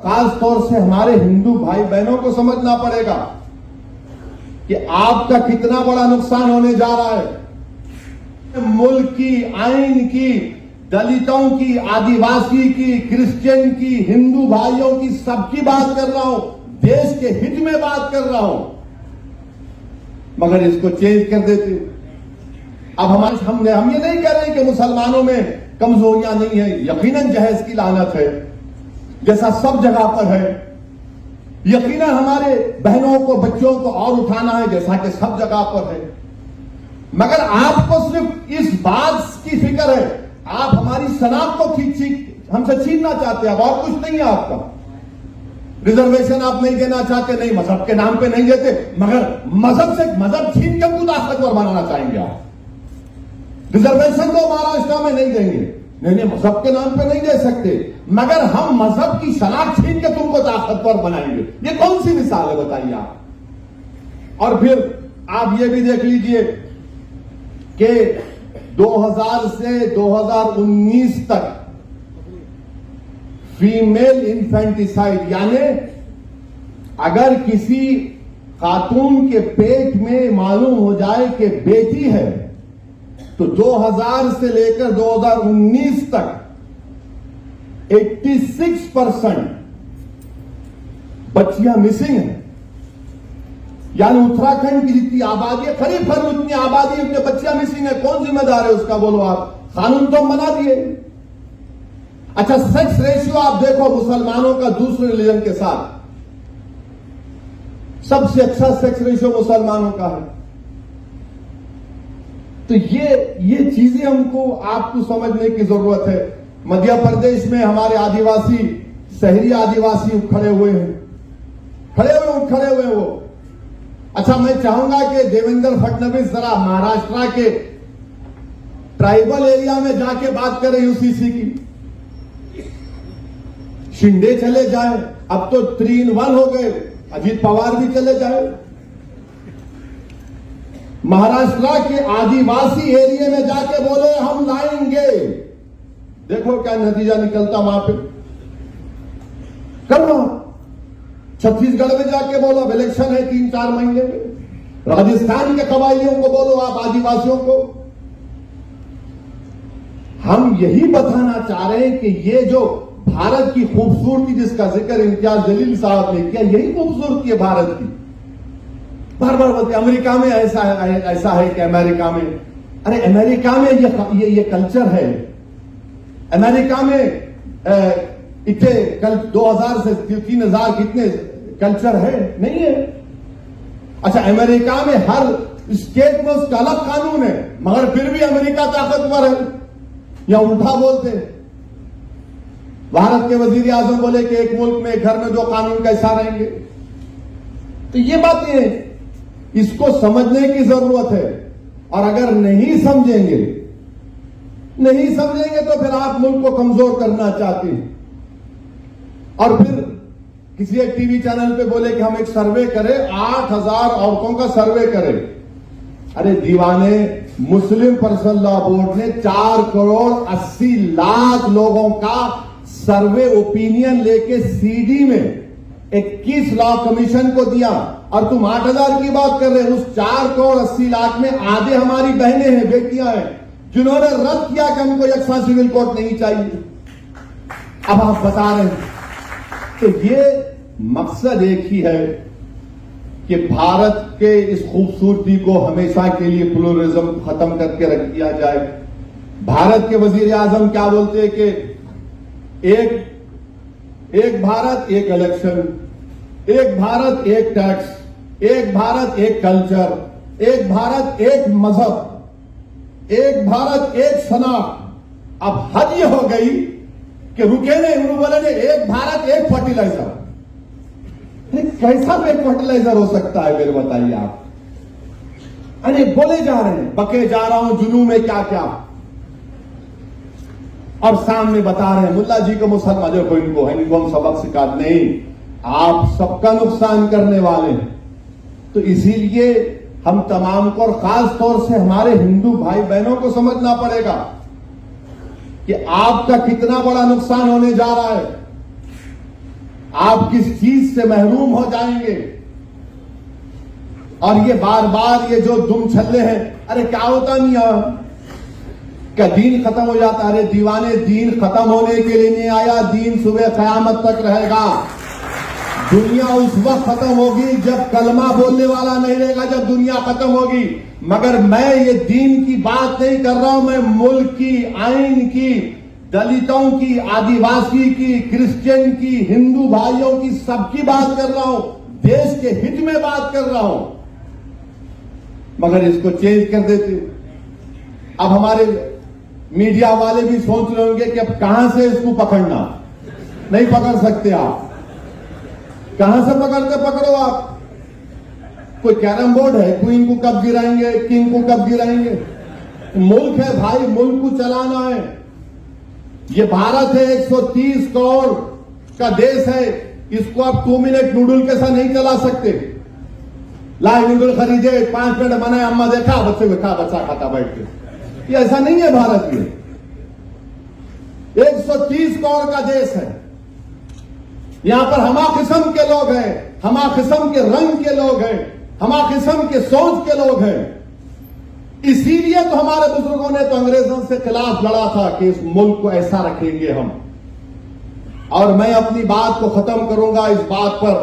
खास तौर से हमारे हिंदू भाई बहनों को समझना पड़ेगा कि आपका कितना बड़ा नुकसान होने जा रहा है। मुल्क की, आइन की, दलितों की, आदिवासी की, क्रिश्चियन की, हिंदू भाइयों की, सबकी बात कर रहा हूं, देश के हित में बात कर रहा हूं, मगर इसको चेंज कर देते। अब हम ये नहीं कह रहे कि मुसलमानों में कमजोरियां नहीं है, यकीनन जहेज की लानत है जैसा सब जगह पर है, यकीनन हमारे बहनों को, बच्चों को और उठाना है जैसा कि सब जगह पर है, मगर आपको सिर्फ इस बात की फिक्र है, आप हमारी शनाख्त को हमसे छीनना चाहते हैं, अब और कुछ नहीं है आपका। रिजर्वेशन आप नहीं देना चाहते, नहीं मजहब के नाम पे नहीं देते, मगर मजहब छीन के खुद ताकतवर बनाना चाहेंगे आप। रिजर्वेशन तो महाराष्ट्र में नहीं देंगे, नहीं मजहब के नाम पे नहीं दे सकते, मगर हम मजहब की शनाख्त छीन के तुमको ताकतवर बनाएंगे। ये कौन सी मिसाल है बताइए आप। और फिर आप ये भी देख लीजिए कि 2000 से 2019 तक फीमेल इन्फेंटिसाइड, यानी अगर किसी खातून के पेट में मालूम हो जाए कि बेटी है, तो 2000 से लेकर 2019 तक 86% बच्चियां मिसिंग हैं। यानी उत्तराखंड की जितनी आबादी है, करीब उतनी आबादी, उतने बच्चियां मिसिंग है। कौन जिम्मेदार है उसका बोलो आप? कानून तो बना दिए। अच्छा, सेक्स रेशियो आप देखो मुसलमानों का दूसरे रिलीजन के साथ, सबसे अच्छा सेक्स रेशियो मुसलमानों का है। तो ये चीजें हमको आपको समझने की जरूरत है। मध्य प्रदेश में हमारे आदिवासी, शहरी आदिवासी खड़े हुए वो। अच्छा, मैं चाहूंगा कि देवेंद्र फडणवीस जरा महाराष्ट्र के ट्राइबल एरिया में जाके बात करें यूसीसी की। शिंदे चले जाए, अब तो 3 in 1 हो गए, अजीत पवार भी चले जाए। महाराष्ट्र के आदिवासी एरिया में जाके बोले हम लाएंगे, देखो क्या नतीजा निकलता वहां पे। करो, छत्तीसगढ़ में जाके बोलो, अब इलेक्शन है 3-4 महीने में। राजस्थान के कबायलियों को बोलो, आप आदिवासियों को। हम यही बताना चाह रहे हैं कि ये जो भारत की खूबसूरती जिसका जिक्र इम्तियाज जलील साहब ने किया, यही खूबसूरती है भारत की। बार बार बोलते अमेरिका में ऐसा है कि अमेरिका में, अरे अमेरिका में ये कल्चर है। अमेरिका में इतने कल 2000 से 3000 कितने कल्चर है? नहीं है। अच्छा, अमेरिका में हर स्टेट में उसका अलग कानून है, मगर फिर भी अमेरिका ताकतवर है, या उल्टा बोलते हैं। भारत के वजीर आजम बोले कि एक मुल्क में, एक घर में 2 कानून कैसा रहेंगे। तो ये बातें इसको समझने की जरूरत है। और अगर नहीं समझेंगे तो फिर आप मुल्क को कमजोर करना चाहते हैं। और फिर किसी एक टीवी चैनल पे बोले कि हम एक सर्वे करें, 8000 औरतों का सर्वे करें। अरे दीवाने, मुस्लिम पर्सनल लॉ बोर्ड ने 4 करोड़ 80 लाख लोगों का सर्वे ओपिनियन लेके सीडी में 21 लॉ कमीशन को दिया, और तुम 8000 की बात कर रहे हो। उस 4 करोड़ 80 लाख में आधे हमारी बहनें हैं, बेटियां हैं, जिन्होंने रद्द किया कि हमको यकसा सिविल कोर्ट नहीं चाहिए। अब आप बता रहे हैं। तो ये मकसद एक ही है कि भारत के इस खूबसूरती को हमेशा के लिए प्लुरलिज्म खत्म करके रख दिया जाए। भारत के वजीर आजम क्या बोलते हैं कि एक भारत एक इलेक्शन, एक भारत एक टैक्स, एक भारत एक कल्चर, एक भारत एक मजहब, एक भारत एक शनाख्त। अब हद ये हो गई कि रुके नहीं, उन्होंने बोले ने एक भारत एक फर्टिलाइजर। कैसा एक फर्टिलाइजर हो सकता है मेरे बताइए आप? अरे बोले जा रहे हैं, बके जा रहा हूं जुनू में क्या क्या, और सामने बता रहे हैं मुल्ला जी को मुसलमान को इनको हम सबक सिखा नहीं, आप सबका नुकसान करने वाले हैं। तो इसीलिए हम तमाम को, और खास तौर से हमारे हिंदू भाई बहनों को समझना पड़ेगा कि आपका कितना बड़ा नुकसान होने जा रहा है। आप किस चीज से महरूम हो जाएंगे। और ये बार बार ये जो दुम छल्ले हैं, अरे क्या होता नहीं है, क्या दीन खत्म हो जाता। अरे दीवाने, दीन खत्म होने के लिए नहीं आया, दीन सुबह कयामत तक रहेगा। दुनिया उस वक्त खत्म होगी जब कलमा बोलने वाला नहीं रहेगा, जब दुनिया खत्म होगी। मगर मैं ये दीन की बात नहीं कर रहा हूं, मैं मुल्क की, आइन की, दलितों की, आदिवासी की, क्रिश्चियन की, हिंदू भाइयों की, सबकी बात कर रहा हूं, देश के हित में बात कर रहा हूं। मगर इसको चेंज कर देते। अब हमारे मीडिया वाले भी सोच रहे होंगे कि अब कहां से इसको पकड़ना। नहीं पकड़ सकते आप। कहां से पकड़ते पकड़ो आप। कोई कैरम बोर्ड है, क्वीन को कब गिराएंगे, किंग को कब गिराएंगे। मुल्क है भाई, मुल्क को चलाना है। ये भारत है, 130 करोड़ का देश है। इसको आप 2 मिनट नूडल के साथ नहीं चला सकते। लाए नूडल खरीदे, 5 मिनट बनाए, अम्मा देखा, बच्चे को खा, बच्चा खाता बैठ के। ये ऐसा नहीं है भारत में। 130 करोड़ का देश है। यहां पर हमा किस्म के लोग हैं, हमा किस्म के रंग के लोग हैं, हमा किस्म के सोच के लोग हैं। इसीलिए तो हमारे बुजुर्गों ने तो अंग्रेजों से खिलाफ लड़ा था कि इस मुल्क को ऐसा रखेंगे हम। और मैं अपनी बात को खत्म करूंगा इस बात पर,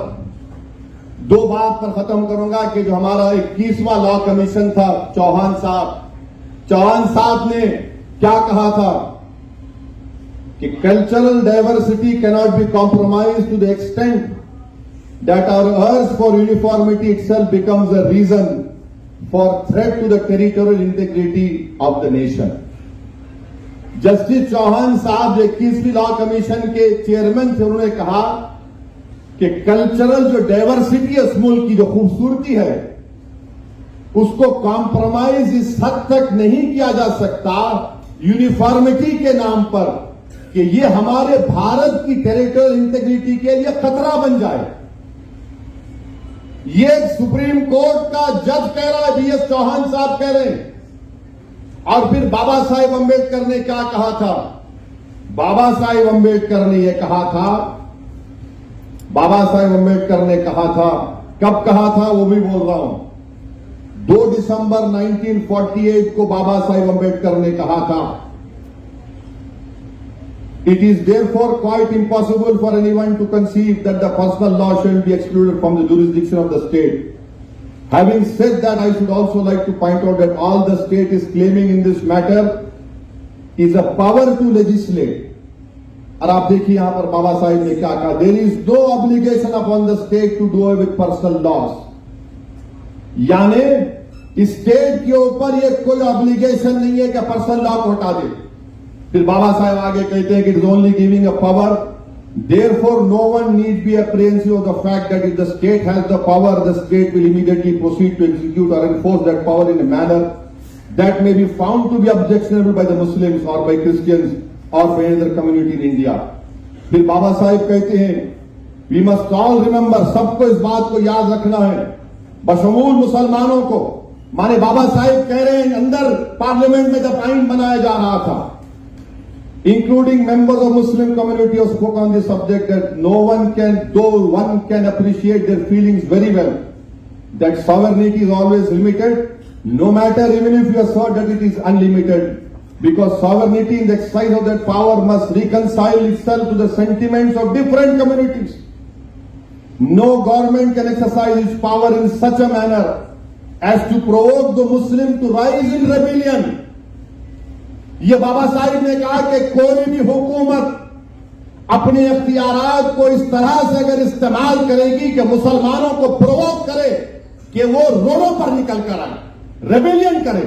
2 बात पर खत्म करूंगा कि जो हमारा 21वां लॉ कमीशन था, चौहान साहब ने क्या कहा था कि cultural diversity cannot be compromise to the extent that our urge for uniformity itself becomes a reason for threat to the territorial integrity of the nation. Justice Chauhan साहब 21वीं लॉ कमीशन के चेयरमैन थे। उन्होंने कहा कि कल्चरल जो diversity है उस मुल्क की, जो खूबसूरती है, उसको कॉम्प्रोमाइज इस हद तक नहीं किया जा सकता यूनिफॉर्मिटी के नाम पर कि ये हमारे भारत की टेरिटोरियल इंटीग्रिटी के लिए खतरा बन जाए। ये सुप्रीम कोर्ट का जज कह रहा है, बीएस चौहान साहब कह रहे हैं। और फिर बाबा साहेब अंबेडकर ने क्या कहा था। बाबा साहेब अंबेडकर ने यह कहा था, बाबा साहेब अंबेडकर ने कहा था, कब कहा था वो भी बोल रहा हूं, 2 दिसंबर 1948 को बाबा साहेब अंबेडकर ने कहा था, It is therefore quite impossible for anyone to conceive that the personal law shall be excluded from the jurisdiction of the state. Having said that, I should also like to point out that all the state is claiming in this matter is a power to legislate. और आप देखिए यहां पर बाबा साहिब ने क्या कहा, There is no obligation upon the state to do away with personal laws. यानी state के ऊपर ये कोई ऑब्लिगेशन नहीं है कि पर्सनल लॉ को हटा दे। फिर बाबा साहब आगे कहते हैं कि it is only giving a power, therefore no one need be apprehensive of the fact that if the state has the power, the state will immediately proceed to execute or enforce that power in a manner that may be found to be objectionable by the Muslims or by Christians or by other community in India. फिर बाबा साहब कहते हैं, we must all remember, सबको इस बात को याद रखना है, बशमूल मुसलमानों को। माने बाबा साहब कह रहे हैं, अंदर पार्लियामेंट में जब आइन बनाया जा रहा था, including members of Muslim community have spoken on this subject, that no one can, though one can appreciate their feelings very well, that sovereignty is always limited, no matter even if you assert that it is unlimited, because sovereignty in the exercise of that power must reconcile itself to the sentiments of different communities. No government can exercise its power in such a manner as to provoke the Muslim to rise in rebellion. ये बाबा साहिब ने कहा कि कोई भी हुकूमत अपने अख्तियारात को इस तरह से अगर इस्तेमाल करेगी कि मुसलमानों को प्रोवोक करे कि वो रोडों पर निकल कर आए, रेबेलियन करे।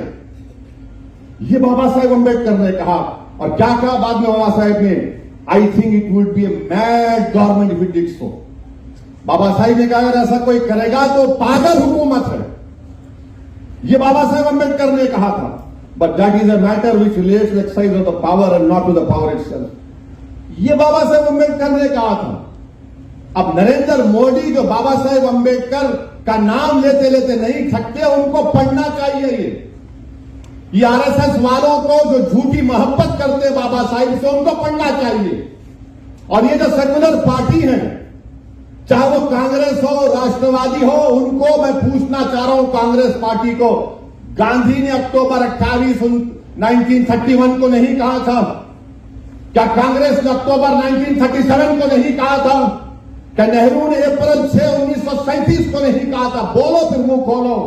ये बाबा साहेब अंबेडकर ने कहा। और क्या कहा बाद में बाबा साहेब ने, I think it would be a mad government if it did so. Baba Saheb ने कहा अगर ऐसा कोई करेगा तो पागल हुकूमत है। ये बाबा साहेब अंबेडकर ने कहा था। But that is a matter which relates to the exercise of the power and not to the power itself. ये बाबा साहेब अंबेडकर ने कहा था। अब नरेंद्र मोदी जो बाबा साहेब अंबेडकर का नाम लेते लेते नहीं थकते, उनको पढ़ना चाहिए। ये आरएसएस वालों को जो झूठी मोहब्बत करते बाबा साहिब से, उनको पढ़ना चाहिए। और ये जो सेक्युलर पार्टी है, चाहे वो कांग्रेस हो, राष्ट्रवादी हो, उनको मैं पूछना चाह रहा हूं, कांग्रेस पार्टी को, गांधी ने अक्टूबर 28 1931 को नहीं कहा था? क्या कांग्रेस ने अक्टूबर 1937 को नहीं कहा था? क्या नेहरू ने अप्रैल 6 1937 को नहीं कहा था? बोलो, फिर मुंह खोलो।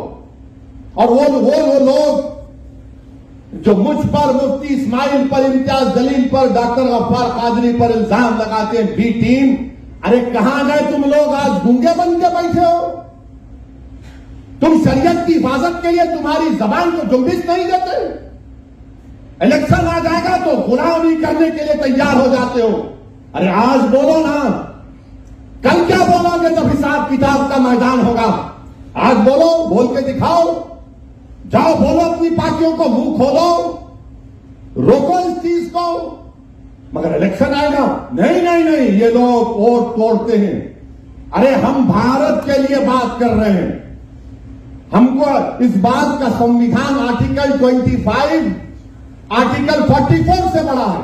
और वो लोग जो मुझ पर, मुफ्ती इस्माइल पर, इम्तियाज जलील पर, डॉक्टर गफ्फार कादरी पर इल्जाम लगाते हैं, बी टीम, अरे कहां गए तुम लोग? आज गूंगे बन के बैठे हो? तुम शरीयत की हिफाजत के लिए तुम्हारी जबान को जुम्बिश नहीं देते? इलेक्शन आ जाएगा तो गुलामी करने के लिए तैयार हो जाते हो। अरे आज बोलो ना, कल क्या बोलोगे जब हिसाब किताब का मैदान होगा? आज बोलो, बोल के दिखाओ, जाओ बोलो, अपनी पार्टियों को मुंह खोलो, रोको इस चीज को। मगर इलेक्शन आएगा, नहीं नहीं नहीं, ये लोग वोट तोड़ते हैं। अरे हम भारत के लिए बात कर रहे हैं। हमको इस बात का संविधान आर्टिकल 25, आर्टिकल 44 से बड़ा है।